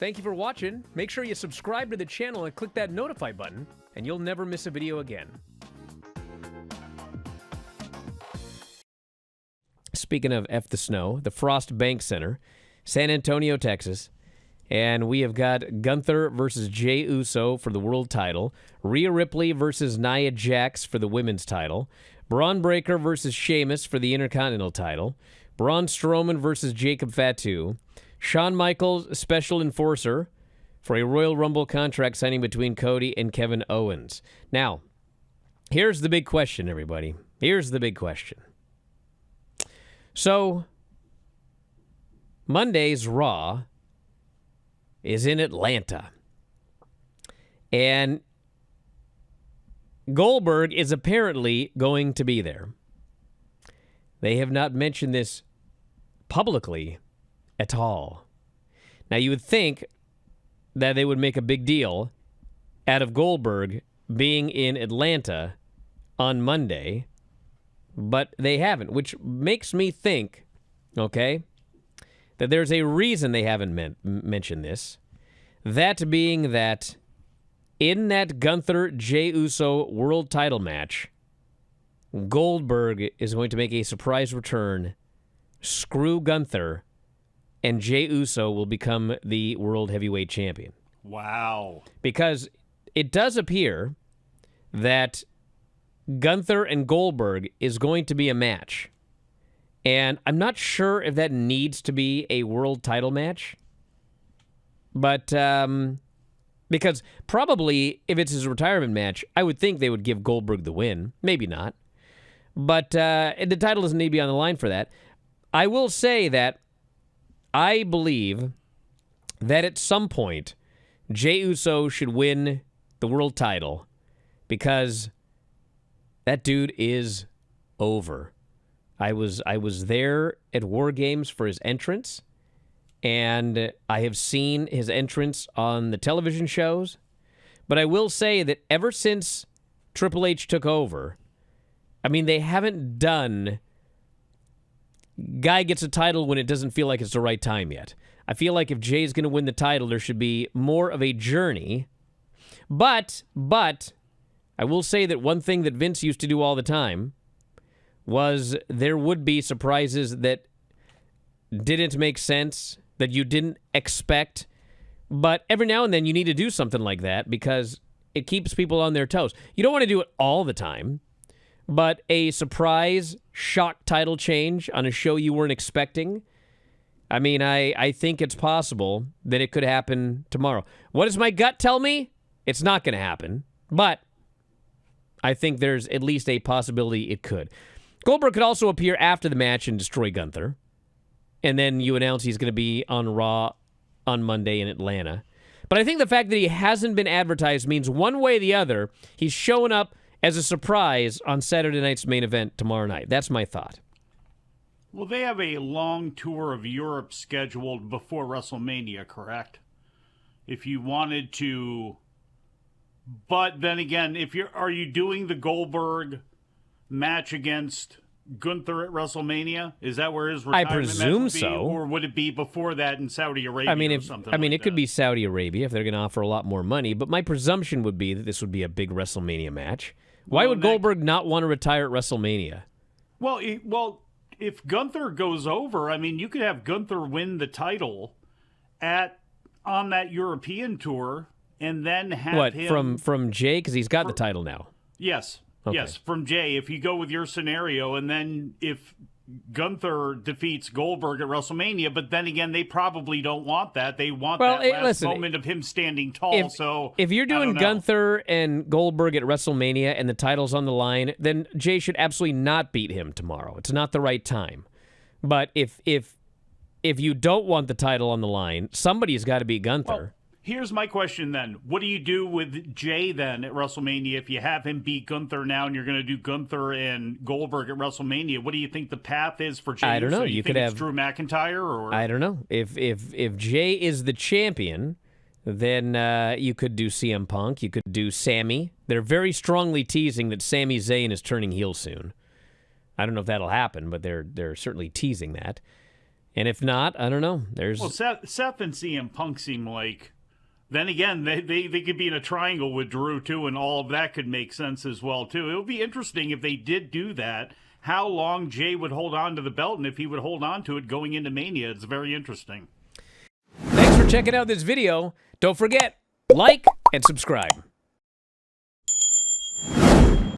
Thank you for watching. Make sure you subscribe to the channel and click that notify button, and you'll never miss a video again. Speaking of F the Snow, the Frost Bank Center, San Antonio, Texas. And we have got Gunther versus Jey Uso for the world title. Rhea Ripley versus Nia Jax for the women's title. Braun Breaker versus Sheamus for the Intercontinental title. Braun Strowman versus Jacob Fatu. Shawn Michaels, Special Enforcer, for a Royal Rumble contract signing between Cody and Kevin Owens. Now, here's the big question, everybody. Here's the big question. So, Monday's Raw is in Atlanta. And Goldberg is apparently going to be there. They have not mentioned this publicly at all. Now, you would think that they would make a big deal out of Goldberg being in Atlanta on Monday, but they haven't, which makes me think, okay, that there's a reason they haven't mentioned this. That being that in that Gunther-Jey Uso world title match, Goldberg is going to make a surprise return, screw Gunther, and Jey Uso will become the world heavyweight champion. Wow. Because it does appear that Gunther and Goldberg is going to be a match. And I'm not sure if that needs to be a world title match. But, because probably if it's his retirement match, I would think they would give Goldberg the win. Maybe not. But the title doesn't need to be on the line for that. I will say that I believe that at some point, Jey Uso should win the world title because that dude is over. I was there at War Games for his entrance, and I have seen his entrance on the television shows. But I will say that ever since Triple H took over, I mean, they haven't done guy gets a title when it doesn't feel like it's the right time yet. I feel like if Jay's going to win the title, there should be more of a journey. But I will say that one thing that Vince used to do all the time was there would be surprises that didn't make sense, that you didn't expect. But every now and then you need to do something like that because it keeps people on their toes. You don't want to do it all the time, but a surprise shock title change on a show you weren't expecting, I mean, I think it's possible that it could happen tomorrow. What does my gut tell me? It's not going to happen, but I think there's at least a possibility it could. Goldberg could also appear after the match and destroy Gunther, and then you announce he's going to be on Raw on Monday in Atlanta. But I think the fact that he hasn't been advertised means one way or the other, he's showing up as a surprise on Saturday night's main event tomorrow night. That's my thought. Well, they have a long tour of Europe scheduled before WrestleMania, correct? If you wanted to, but then again, are you doing the Goldberg match against Gunther at WrestleMania? Is that where his retirement I presume match would be? so. Or would it be before that in Saudi Arabia or something like it could that? be Saudi Arabia if they're going to offer a lot more money, but my presumption would be that this would be a big WrestleMania match. Why would Goldberg not want to retire at WrestleMania? Well, if Gunther goes over, I mean, you could have Gunther win the title on that European tour, and then have him from Jay, because he's got the title now. Yes, okay. Yes, from Jay. If you go with your scenario, and then if Gunther defeats Goldberg at WrestleMania, but then again, they probably don't want that. They want that last moment of him standing tall. If you're doing Gunther and Goldberg at WrestleMania and the title's on the line, then Jay should absolutely not beat him tomorrow. It's not the right time. But if you don't want the title on the line, somebody's got to beat Gunther. Well, here's my question then. What do you do with Jay then at WrestleMania if you have him beat Gunther now and you're going to do Gunther and Goldberg at WrestleMania? What do you think the path is for Jay? I don't know. So you could could have have Drew McIntyre, or I don't know. If Jay is the champion, then you could do CM Punk. You could do Sammy. They're very strongly teasing that Sami Zayn is turning heel soon. I don't know if that'll happen, but they're certainly teasing that. And if not, I don't know. Well, Seth and CM Punk seem like. Then again, they could be in a triangle with Drew, too, and all of that could make sense as well, too. It would be interesting if they did do that, how long Jay would hold on to the belt, and if he would hold on to it going into Mania. It's very interesting. Thanks for checking out this video. Don't forget, like and subscribe.